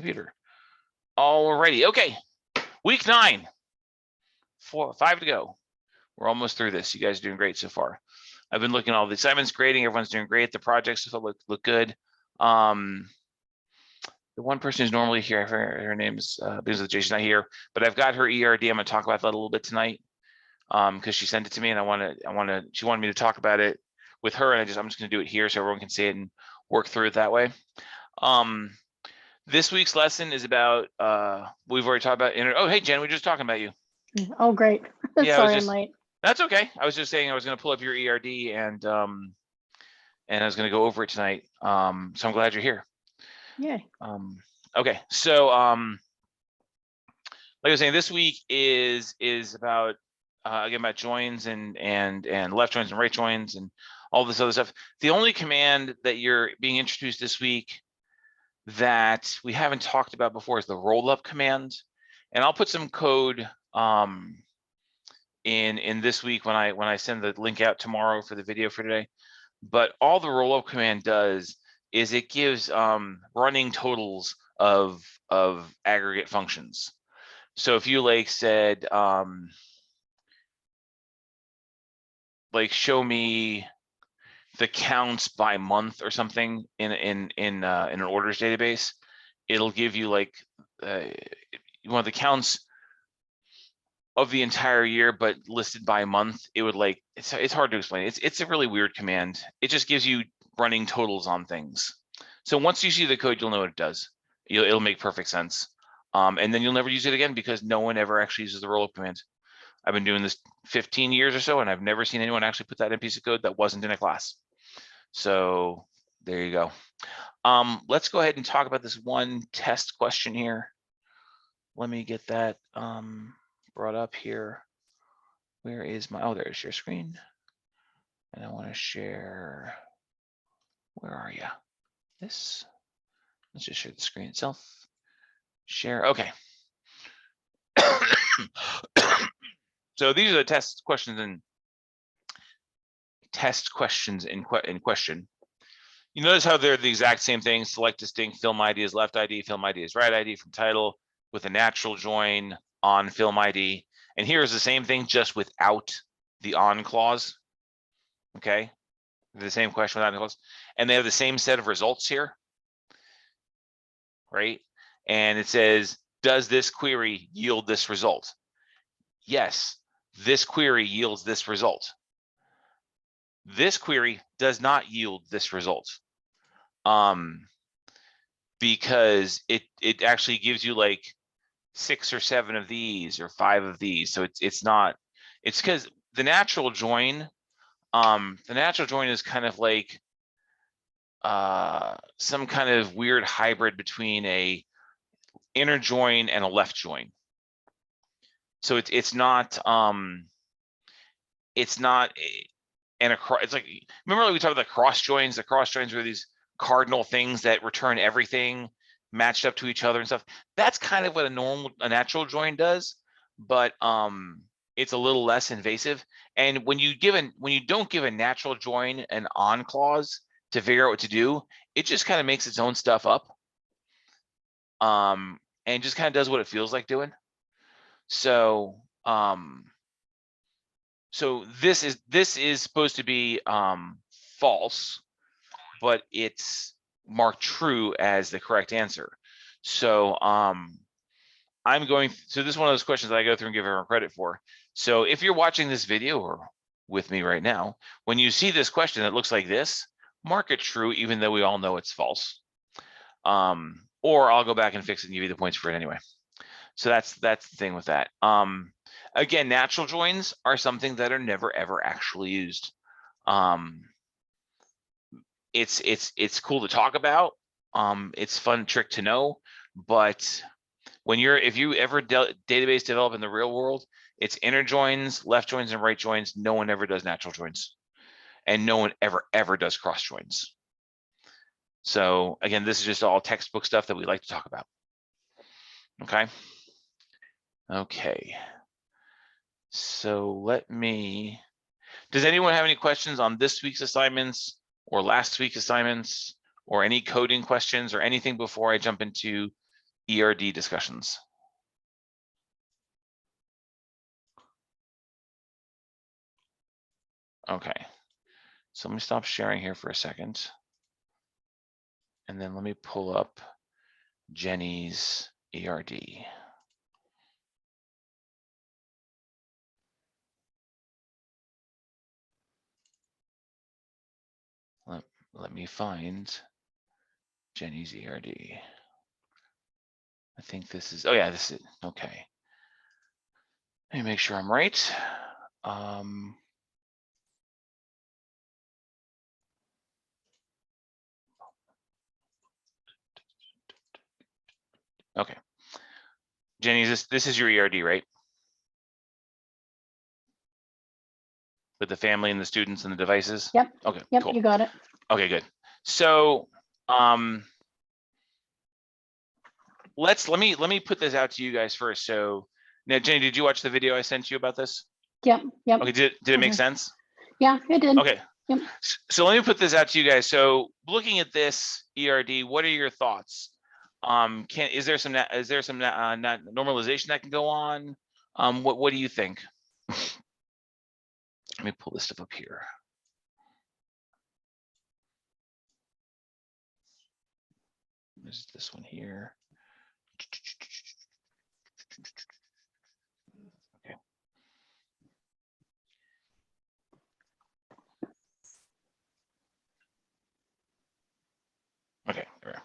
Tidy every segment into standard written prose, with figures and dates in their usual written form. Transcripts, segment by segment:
computer. Alrighty, okay. Week 9, 5 to go. We're almost through this. You guys are doing great so far. I've been looking at all the assignments, grading. Everyone's doing great. The projects look good. The one person who's normally here, her name's because of Jason's not here, but I've got her ERD. I'm gonna talk about that a little bit tonight because she sent it to me, and she wanted me to talk about it with her, and I'm just gonna do it here so everyone can see it and work through it that way. This week's lesson is about we've already talked about. Oh, hey Jen, we were just talking about you. Oh, great. Yeah, Sorry, I'm late. That's okay. I was just saying I was going to pull up your ERD and I was going to go over it tonight. So I'm glad you're here. Yeah. Okay, so like I was saying, this week is about again about joins and left joins and right joins and all this other stuff. The only command that you're being introduced this week that we haven't talked about before is the roll-up command, and I'll put some code in this week when I send the link out tomorrow for the video for today. But all the roll-up command does is it gives running totals of aggregate functions. So if you like said like show me the counts by month or something in an orders database, it'll give you like you want the counts of the entire year, but listed by month. It would like it's hard to explain. It's a really weird command. It just gives you running totals on things. So once you see the code, you'll know what it does. It'll make perfect sense. And then you'll never use it again because no one ever actually uses the roll-up command. I've been doing this 15 years or so, and I've never seen anyone actually put that in a piece of code that wasn't in a class. So there you go. Let's go ahead and talk about this one test question here. Let me get that brought up here. Where is my, oh, there's your screen. And I want to share, where are you? This, let's just share the screen itself. Share, okay. So these are the test questions in question. You notice how they're the exact same thing. Select distinct film ID is left ID, film ID is right ID from title with a natural join on film ID. And here is the same thing, just without the on clause. Okay, the same question without the clause. And they have the same set of results here, right? And it says, does this query yield this result? Yes, this query yields this result. This query does not yield this result. Because it actually gives you like 6 or 7 of these or 5 of these. So it's not, it's because the natural join is kind of like some kind of weird hybrid between a inner join and a left join. So it's not it's like, remember like we talked about the cross joins? The cross joins were these cardinal things that return everything matched up to each other and stuff. That's kind of what a natural join does, but it's a little less invasive. And when you don't give a natural join an on clause to figure out what to do, it just kind of makes its own stuff up. And just kind of does what it feels like doing. So so this is supposed to be false, but it's marked true as the correct answer. So so this is one of those questions that I go through and give everyone credit for. So if you're watching this video or with me right now, when you see this question that looks like this, mark it true, even though we all know it's false. Or I'll go back and fix it and give you the points for it anyway. So that's the thing with that. Again, natural joins are something that are never ever actually used. It's cool to talk about. It's a fun trick to know, but if you ever database develop in the real world, it's inner joins, left joins, and right joins. No one ever does natural joins, and no one ever does cross joins. So again, this is just all textbook stuff that we like to talk about. Okay. Okay. So does anyone have any questions on this week's assignments or last week's assignments or any coding questions or anything before I jump into ERD discussions. Okay, so let me stop sharing here for a second. And then let me pull up Jenny's ERD. Let me find Jenny's ERD. I think this is, oh yeah, this is, okay. Let me make sure I'm right. Okay. Jenny, this is your ERD, right? With the family and the students and the devices? Yep. Okay, Yep, cool. you got it. Okay, good. So let me put this out to you guys first. So now, Jenny, did you watch the video I sent you about this? Yep. Yep. Okay, did it make sense? Yeah, it did. Okay. Yep. So let me put this out to you guys. So looking at this ERD, what are your thoughts? Is there some normalization that can go on? What do you think? Let me pull this stuff up here. There's this one here. Okay. Okay, there we are.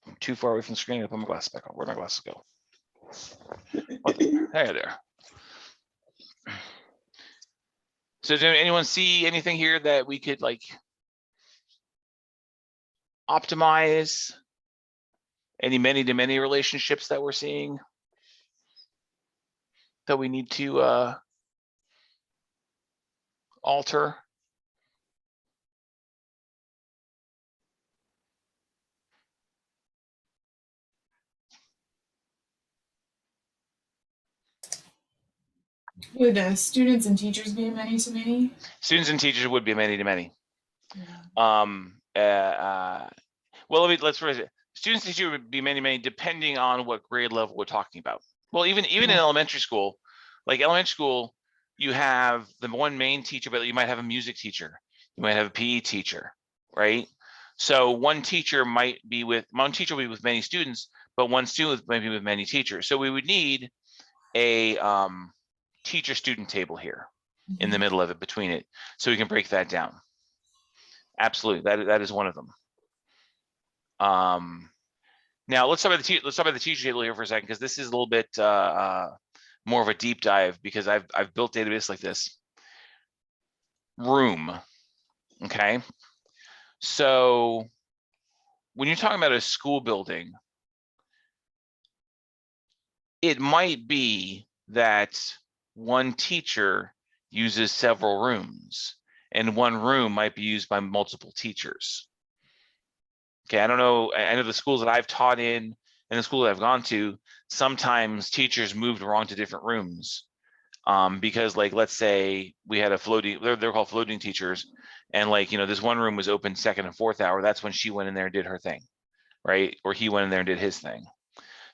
I'm too far away from the screen. I put my glasses back on. Where'd my glasses go? Hey there. So did anyone see anything here that we could like optimize? Any many-to-many relationships that we're seeing that we need to alter? Would students and teachers be a many-to-many? Students and teachers would be a many-to-many. Yeah. Well, let's phrase it. Students and teachers would be many-to-many depending on what grade level we're talking about. Well, even in elementary school, like elementary school, you have the one main teacher, but you might have a music teacher, you might have a PE teacher, right? So one teacher will be with many students, but one student might be with many teachers. So we would need a teacher-student table here in the middle of it, between it, so we can break that down. Absolutely, that is one of them. Now let's talk about the teacher table here for a second, because this is a little bit more of a deep dive, because I've built database like this. Room, okay. So when you're talking about a school building, it might be that one teacher uses several rooms, and one room might be used by multiple teachers. Okay, I don't know. I know the schools that I've taught in and the school that I've gone to, sometimes teachers moved around to different rooms. Because like, let's say we had a floating, they're called floating teachers. And like, you know, this one room was open second and fourth hour. That's when she went in there and did her thing, right? Or he went in there and did his thing.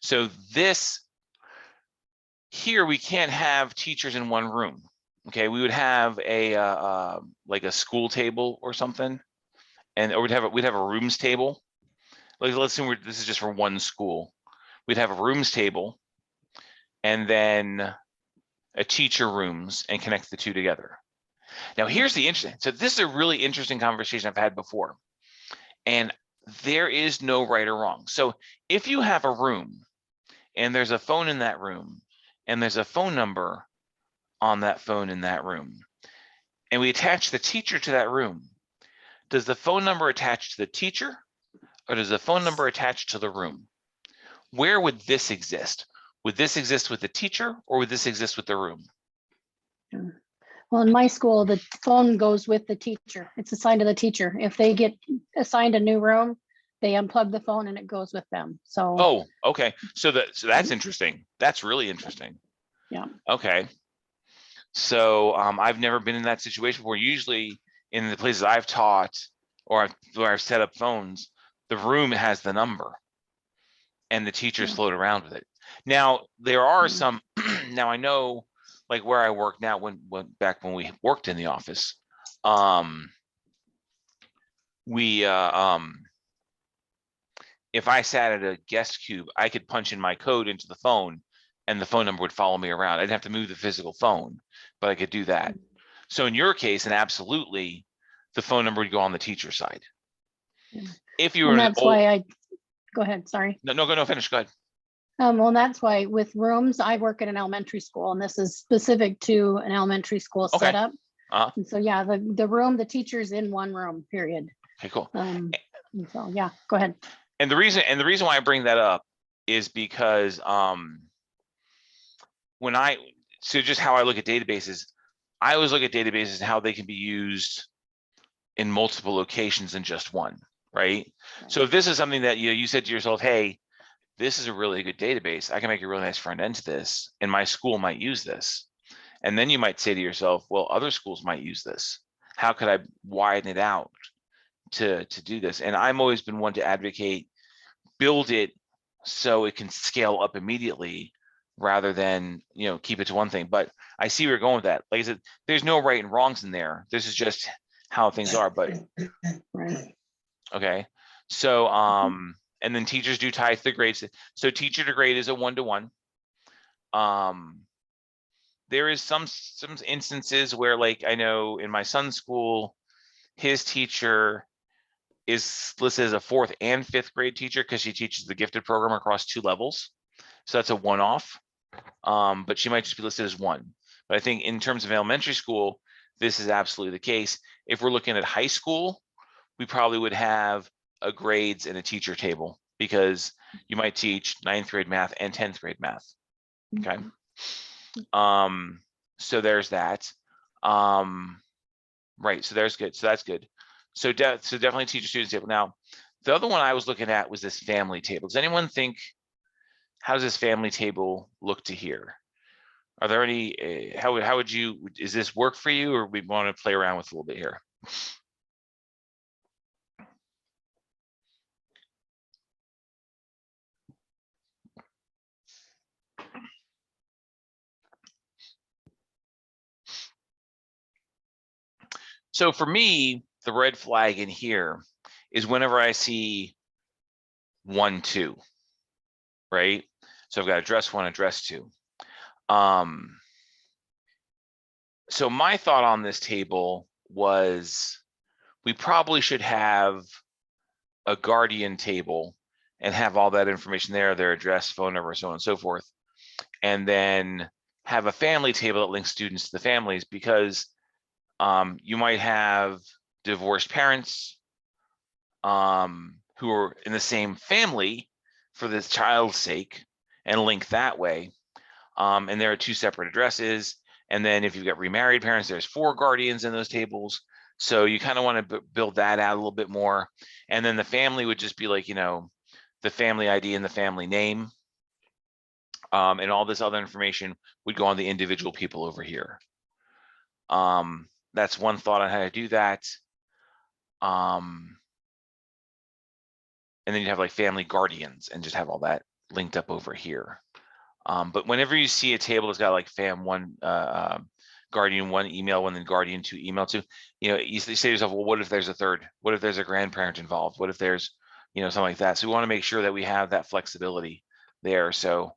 So this here, we can't have teachers in one room. Okay, we would have a like a school table or something, or we'd have a rooms table. Like, let's assume this is just for one school. We'd have a rooms table, and then a teacher rooms, and connect the two together. Now, here's the interesting. So this is a really interesting conversation I've had before, and there is no right or wrong. So if you have a room, and there's a phone in that room, and there's a phone number on that phone in that room, and we attach the teacher to that room, does the phone number attach to the teacher, or does the phone number attach to the room? Where would this exist? Would this exist with the teacher, or would this exist with the room? Well, in my school, the phone goes with the teacher. It's assigned to the teacher. If they get assigned a new room, they unplug the phone and it goes with them. So. Oh, okay. So that's interesting. That's really interesting. Yeah. Okay. So I've never been in that situation where usually in the places I've taught or I've set up phones, the room has the number and the teachers Yeah. float around with it. Now, there are Yeah. some, now I know like where I work now, when back when we worked in the office, we, if I sat at a guest cube, I could punch in my code into the phone and the phone number would follow me around. I didn't have to move the physical phone, but I could do that. So in your case, and absolutely, the phone number would go on the teacher side. Yeah. If you were And an that's old, why go ahead, sorry. no, finish, go ahead. Well, that's why with rooms, I work at an elementary school and this is specific to an elementary school Okay. setup. Uh-huh. And so, yeah, the room, the teacher's in one room, period. Okay, cool. And so, yeah, go ahead. And the reason why I bring that up is because so just how I look at databases, I always look at databases and how they can be used in multiple locations than just one, right? So if this is something that you said to yourself, hey, this is a really good database, I can make a really nice front end to this, and my school might use this. And then you might say to yourself, well, other schools might use this. How could I widen it out to do this? And I'm always been one to advocate, build it so it can scale up immediately rather than, keep it to one thing. But I see where you're going with that. Like I said, there's no right and wrongs in there. This is just how things are. But Right. okay. So and then teachers do tie the grades. So teacher to grade is a 1-to-1. There is some instances where, like, I know in my son's school, his teacher is listed as a 4th and 5th grade teacher because she teaches the gifted program across 2 levels. So that's a one-off. But she might just be listed as 1. But I think in terms of elementary school, this is absolutely the case. If we're looking at high school, we probably would have a grades and a teacher table because you might teach 9th grade math and 10th grade math. Okay. So there's that. Right. So there's good. So that's good. So definitely teacher students table. Now, the other one I was looking at was this family table. Does anyone think, how does this family table look to here? Are there any, how would you, is this work for you, or we want to play around with a little bit here? So for me, the red flag in here is whenever I see 1, 2, right? So I've got address 1, address 2. So my thought on this table was we probably should have a guardian table and have all that information there, their address, phone number, so on and so forth. And then have a family table that links students to the families, because you might have divorced parents who are in the same family for this child's sake and link that way. And there are 2 separate addresses. And then if you've got remarried parents, there's 4 guardians in those tables. So you kind of want to build that out a little bit more. And then the family would just be like, the family ID and the family name. And all this other information would go on the individual people over here. That's one thought on how to do that. And then you have like family guardians and just have all that linked up over here. But whenever you see a table that's got like fam 1, guardian 1, email 1, then guardian 2, email 2, you say to yourself, well, what if there's a third? What if there's a grandparent involved? What if there's, something like that? So we want to make sure that we have that flexibility there. So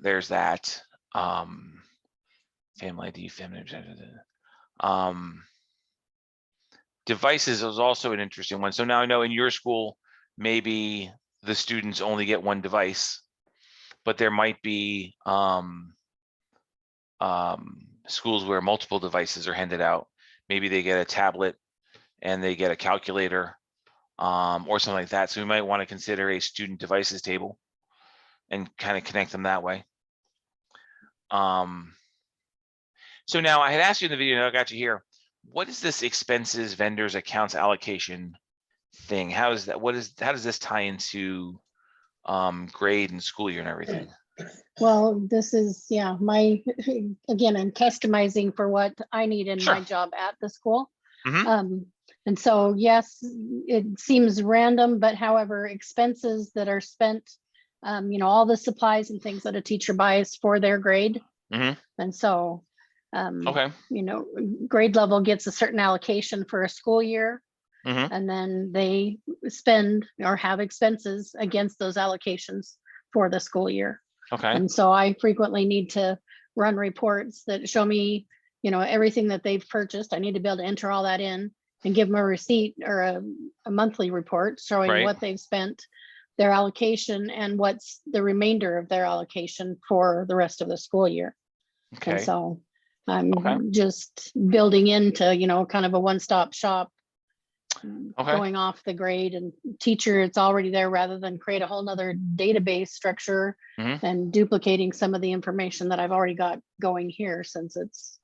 there's that. Family ID, family. Devices is also an interesting one. So now I know in your school, maybe the students only get 1 device, but there might be schools where multiple devices are handed out. Maybe they get a tablet and they get a calculator or something like that. So we might want to consider a student devices table and kind of connect them that way. So now I had asked you in the video, and I got you here. What is this expenses, vendors, accounts allocation thing? How is that? How does this tie into grade and school year and everything? Well, this is, yeah, again, I'm customizing for what I need in Sure. my job at the school. Mhm. And so, yes, it seems random, but however, expenses that are spent, all the supplies and things that a teacher buys for their grade. Mhm. And so, Okay. grade level gets a certain allocation for a school year. Mhm. And then they spend or have expenses against those allocations for the school year. Okay. And so I frequently need to run reports that show me, everything that they've purchased. I need to be able to enter all that in and give them a receipt or a monthly report showing Right. what they've spent, their allocation, and what's the remainder of their allocation for the rest of the school year. And Okay. so I'm Okay. just building into, kind of a one-stop shop, Okay. going off the grade and teacher, it's already there rather than create a whole nother database structure Mhm. and duplicating some of the information that I've already got going here, since it's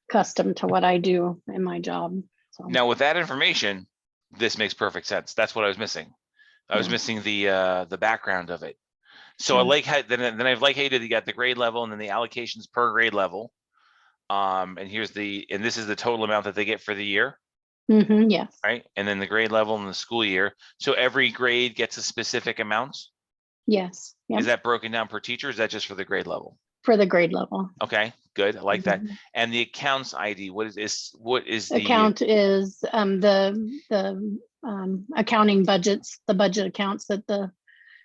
custom to what I do in my job. So Now with that information, this makes perfect sense. That's what I was missing. I was Yeah. missing the background of it. So I Yeah. like how then I like how you did, you got the grade level and then the allocations per grade level. And this is the total amount that they get for the year, Yes. right? And then the grade level and the school year. So every grade gets a specific amount. Yes. Yep. Is that broken down per teacher? Or is that just for the grade level? For the grade level. Okay, good. I like that. Mhm. And the accounts ID, what is this? What is the Account is the accounting budgets, the budget accounts that the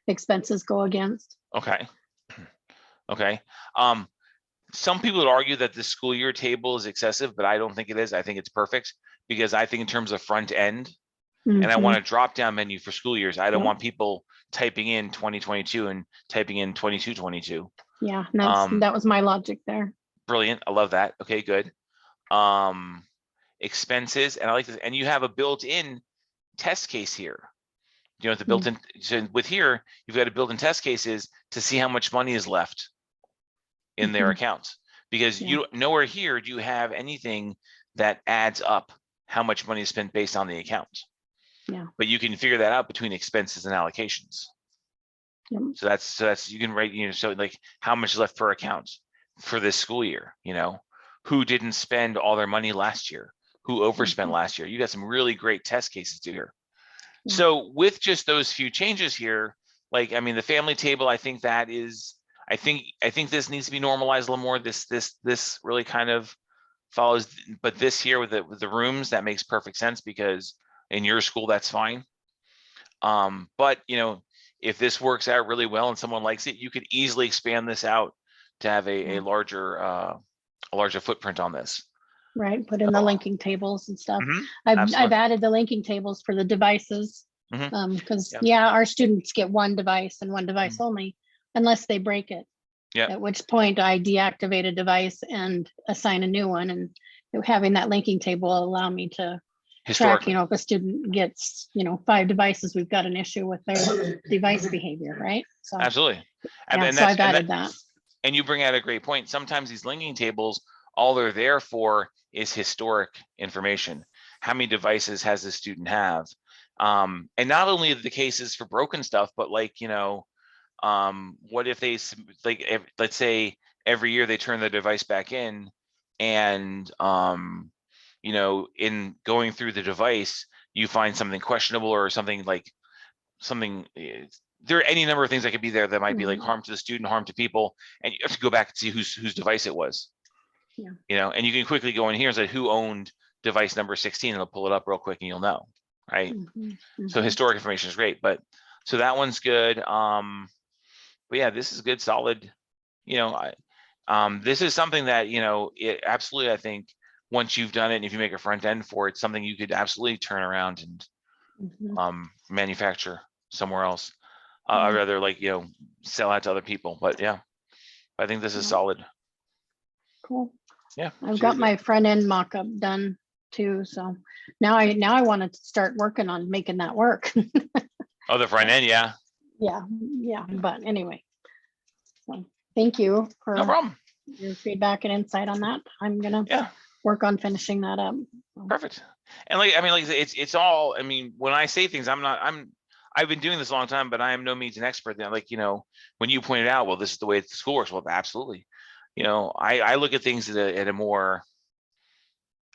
expenses go against. okay. Okay. Some people would argue that the school year table is excessive, but I don't think it is. I think it's perfect because I think in terms of front end, and I Mhm. want a drop down menu for school years. I don't Yep. want people typing in 2022 and typing in 22-22. Yeah, that was my logic there. Brilliant. I love that. Okay, good. Expenses, and I like this. And you have a built-in test case here. The built-in, so with here, you've got a built-in test cases to see how much money is left in their Mhm. accounts, because Yeah. you nowhere here do you have anything that adds up how much money is spent based on the account. Yeah. But you can figure that out between expenses and allocations. Yep. So that's you can write, so like how much is left per account for this school year, who didn't spend all their money last year, who overspent last year. You got some really great test cases to here. Yeah. So with just those few changes here, like, I mean, the family table, I think that is, I think this needs to be normalized a little more. This really kind of follows, but this here with the rooms, that makes perfect sense because in your school, that's fine. But if this works out really well and someone likes it, you could easily expand this out to have a larger footprint on this. Right. Put in the linking tables and stuff. Mhm, I've absolutely. added the linking tables for the devices. Mhm, Because yeah. our students get one device and one device only, unless they break it. Yeah. At which point I deactivate a device and assign a new one, and having that linking table will allow me to track, Historically. if a student gets, 5 devices, we've got an issue with their device behavior, right? So Absolutely. yeah, so I've added that. And you bring out a great point. Sometimes these linking tables, all they're there for is historic information. How many devices has the student have? And not only the cases for broken stuff, but like, what if they, like, let's say every year they turn the device back in and, in going through the device, you find something questionable or something like there are any number of things that could be there that might be like harm to the student, harm to people, and you have to go back and see whose device it was. Yeah. And you can quickly go in here and say who owned device number 16, and it'll pull it up real quick and you'll know, right? So historic information is great, but so that one's good. But yeah, this is good, solid. This is something that it absolutely, I think once you've done it and if you make a front end for it, something you could absolutely turn around and manufacture somewhere else. I'd rather sell out to other people, but yeah, I think this is solid. Cool. Yeah, I've got my front end mock-up done too. So now I want to start working on making that work. Oh, the front end, yeah. Yeah. But anyway, so thank you for No problem. your feedback and insight on that. I'm gonna work on finishing that up. So. Perfect. And it's all, when I say things, I've been doing this a long time, but I am no means an expert. When you pointed out, well, this is the way the school works. Well, absolutely. I look at things at a more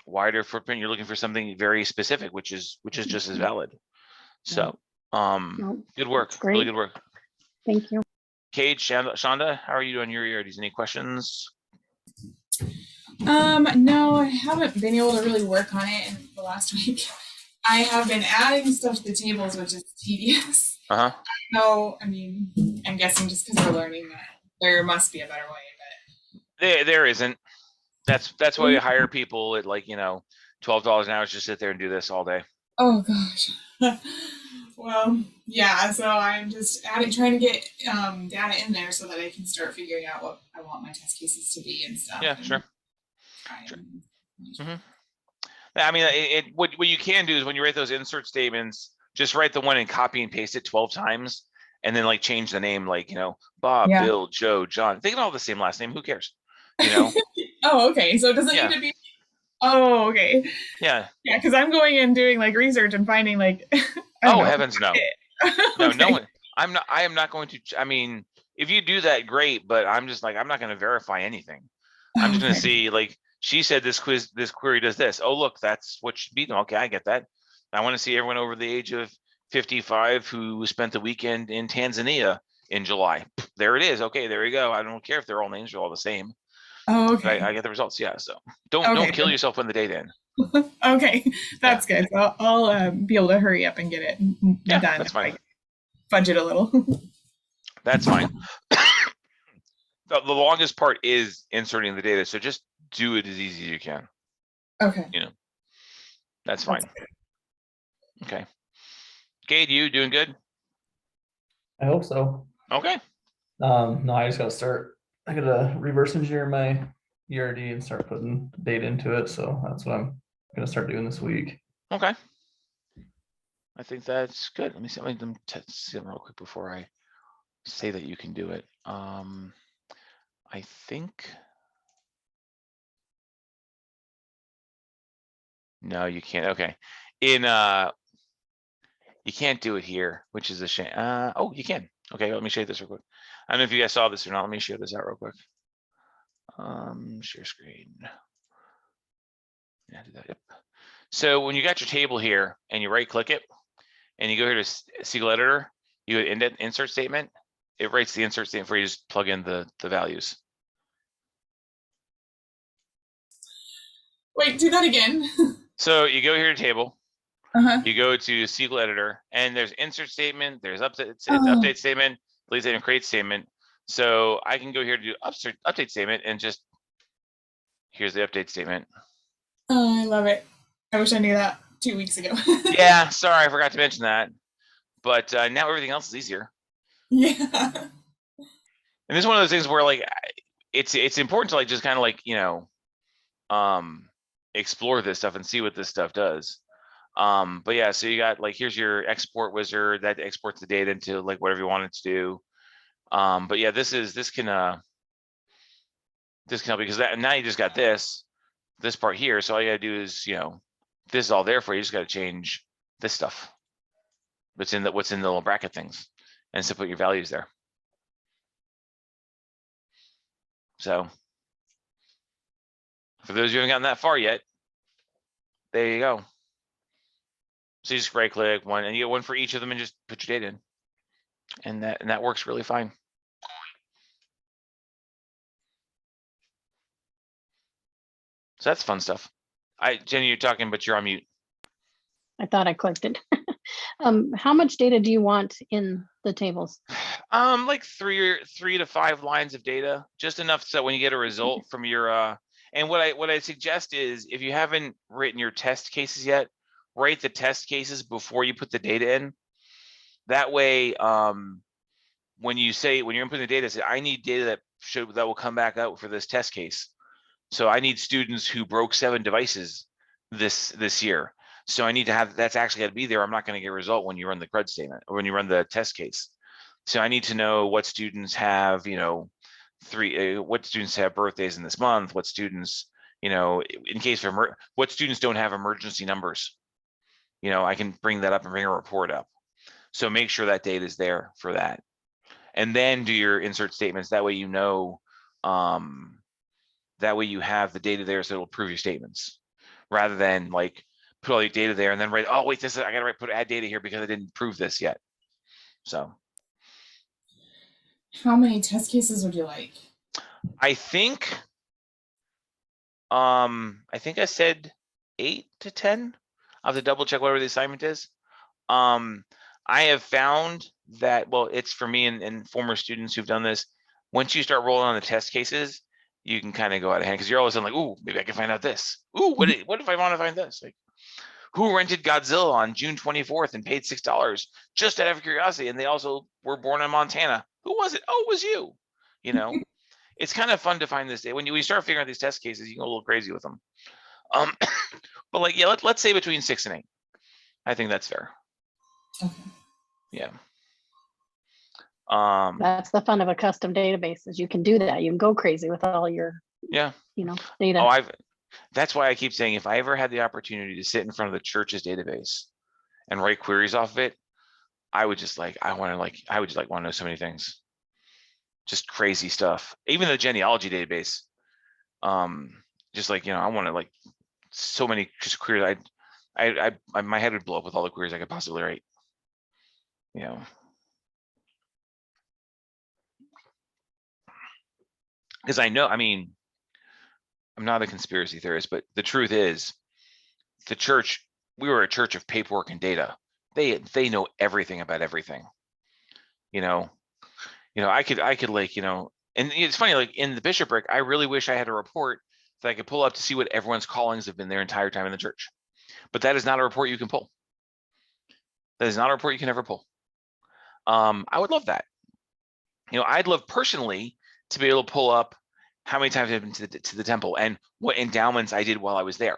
wider footprint, you're looking for something very specific, which is just as valid. So, No, good work, that's really great. good work. Thank you. Kate, Shonda, how are you doing your ERDs? Any questions? No, I haven't been able to really work on it in the last week. I have been adding stuff to the tables, which is tedious. Uh-huh. No, I mean, I'm guessing just because we're learning that there must be a better way, There isn't. That's why we but hire people at like, $12 an hour to just sit there and do this all day. oh gosh. Well, yeah, so I'm just trying to get data in there so that I can start figuring out what I want my test cases to be and stuff. Yeah, and sure. try Sure. and- I mean, what you can do is when you write those insert statements, just write the one and copy and paste it 12 times, and then like change the name, like, Bob, Yeah. Bill, Joe, John. They can all have the same last name. Who cares? You know? Oh, okay. So it doesn't Yeah. need to be. Oh, okay. Yeah. Yeah, because I'm going and doing like research and finding like. I don't Oh, know. heavens no. No, no one. I am not going to. I mean, if you do that, great. But I'm just like, I'm not going to verify anything. I'm just going to see, like, she said this query does this. Oh, look, that's what should be. Okay, I get that. I want to see everyone over the age of 55 who spent the weekend in Tanzania in July. There it is. Okay, there you go. I don't care if their all names are all the same. Oh, okay. I get the results. Yeah. So don't kill yourself putting the data in. Okay, that's good. So I'll be able to hurry up and get it Yeah, done. that's fine. Budget a little. That's fine. The longest part is inserting the data. So just do it as easy as you can. Okay. That's fine. Okay. Gade, you doing good? I hope so. Okay. No, I just gotta start. I gotta reverse engineer my ERD and start putting data into it. So that's what I'm gonna start doing this week. Okay. I think that's good. Let me see them see them real quick before I say that you can do it. I think. No, you can't. Okay. You can't do it here, which is a shame. Oh, you can. Okay, let me show you this real quick. I don't know if you guys saw this or not. Let me share this out real quick. Share screen. Yeah, do that. Yep. So when you got your table here and you right click it and you go here to SQL editor, you indent insert statement. It writes the insert statement for you. Just plug in the values. Wait, do that again. So you go here to table. Uh-huh. You go to SQL editor and there's insert statement. There's update statement, delete statement, create statement. So I can go here to do update statement and just here's the update statement. Oh, I love it. I wish I knew that 2 weeks ago. Yeah, sorry, I forgot to mention that. But now everything else is easier. Yeah. And this is one of those things where like it's important to like just kind of like explore this stuff and see what this stuff does. But yeah, so you got like here's your export wizard that exports the data into like whatever you want it to do. But yeah, this can help because now you just got this part here. So all you gotta do is this is all there for you. You just gotta change this stuff. What's in the little bracket things, and so put your values there. So for those who haven't gotten that far yet, there you go. So you just right click one and you get one for each of them and just put your data in. And that works really fine. So that's fun stuff. Jenny, you're talking, but you're on mute. I thought I clicked it. How much data do you want in the tables? Like three to 5 lines of data, just enough so when you get a result from your and what I suggest is if you haven't written your test cases yet, write the test cases before you put the data in. That way, when you're inputting the data, say I need data that will come back out for this test case. So I need students who broke 7 devices this year. So I need to have that's actually got to be there. I'm not going to get a result when you run the CRUD statement or when you run the test case. So I need to know what students have, what students have birthdays in this month, what students, in case of what students don't have emergency numbers. I can bring that up and bring a report up. So make sure that data is there for that. And then do your insert statements. That way, that way you have the data there so it'll prove your statements. rather than like put all your data there and then write, oh wait, I gotta put add data here because I didn't prove this yet. So How many test cases would you like? I think I said 8 to 10. I'll have to double check whatever the assignment is. I have found that, well, it's for me and former students who've done this. Once you start rolling on the test cases, you can kind of go out of hand because you're all of a sudden like, ooh, maybe I can find out this. Ooh, what if I want to find this? Like, who rented Godzilla on June 24th and paid $6 just out of curiosity? And they also were born in Montana. Who was it? Oh, it was you. You know, it's kind of fun to find this day. When you start figuring out these test cases, you can go a little crazy with them. But like, yeah, let's say between 6 and 8. I think that's fair. Okay. Yeah. That's the fun of a custom database, is you can do that. You can go crazy with all your, Yeah. data. Oh, that's why I keep saying if I ever had the opportunity to sit in front of the church's database and write queries off of it, I would just like, I would just like want to know so many things. Just crazy stuff. Even the genealogy database. Just like, I want to like so many just queries. My head would blow up with all the queries I could possibly write. Because I know, I'm not a conspiracy theorist, but the truth is the church, we were a church of paperwork and data. They know everything about everything. I could like, and it's funny, like in the bishopric, I really wish I had a report that I could pull up to see what everyone's callings have been their entire time in the church. But that is not a report you can pull. That is not a report you can ever pull. I would love that. I'd love personally to be able to pull up how many times I've been to the temple and what endowments I did while I was there.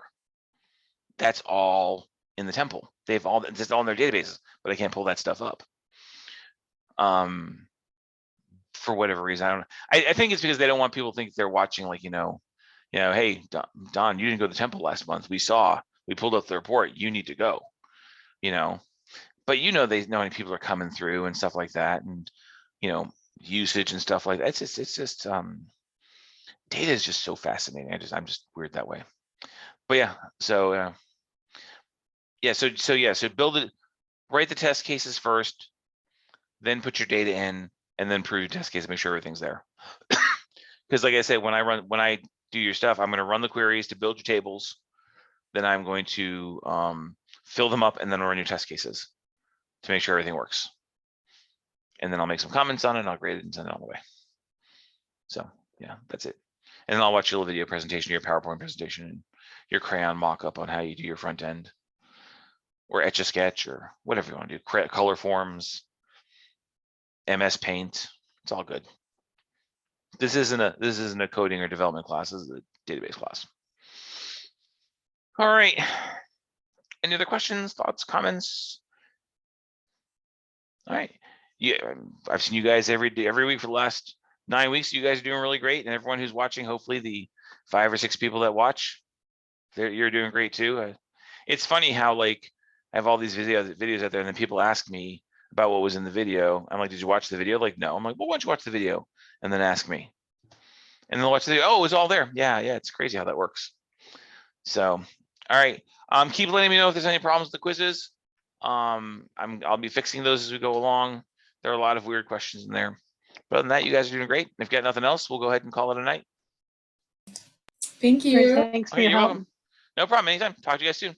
That's all in the temple. It's all in their databases, but I can't pull that stuff up. For whatever reason, I don't know. I think it's because they don't want people to think they're watching, like, hey, Don, you didn't go to the temple last month. We pulled up the report. You need to go, but they know how many people are coming through and stuff like that. And, usage and stuff like that. It's just data is just so fascinating. I'm just weird that way. But yeah, so so build it, write the test cases first, then put your data in, and then prove your test case, make sure everything's there. Because like I said, when I do your stuff, I'm going to run the queries to build your tables. Then I'm going to fill them up and then run your test cases to make sure everything works. And then I'll make some comments on it, and I'll grade it and send it on the way. So yeah, that's it. And then I'll watch your video presentation, your PowerPoint presentation, and your crayon mock-up on how you do your front end, or Etch-a-Sketch, or whatever you want to do. Color forms, MS Paint. It's all good. This isn't a coding or development class. This is a database class. All right. Any other questions, thoughts, comments? All right. Yeah, I've seen you guys every week for the last 9 weeks. You guys are doing really great, and everyone who's watching, hopefully the 5 or 6 people that watch, you're doing great too. It's funny how like I have all these videos out there, and then people ask me about what was in the video. I'm like, did you watch the video? Like, no. I'm like, well, why don't you watch the video and then ask me? And they'll watch the video. Oh, it was all there. Yeah, it's crazy how that works. So, all right. Keep letting me know if there's any problems with the quizzes. I'll be fixing those as we go along. There are a lot of weird questions in there. But other than that, you guys are doing great. If you got nothing else, we'll go ahead and call it a night. Thank you. Great, thanks for Okay, your you're help. welcome. No problem. Anytime. Talk to you guys soon.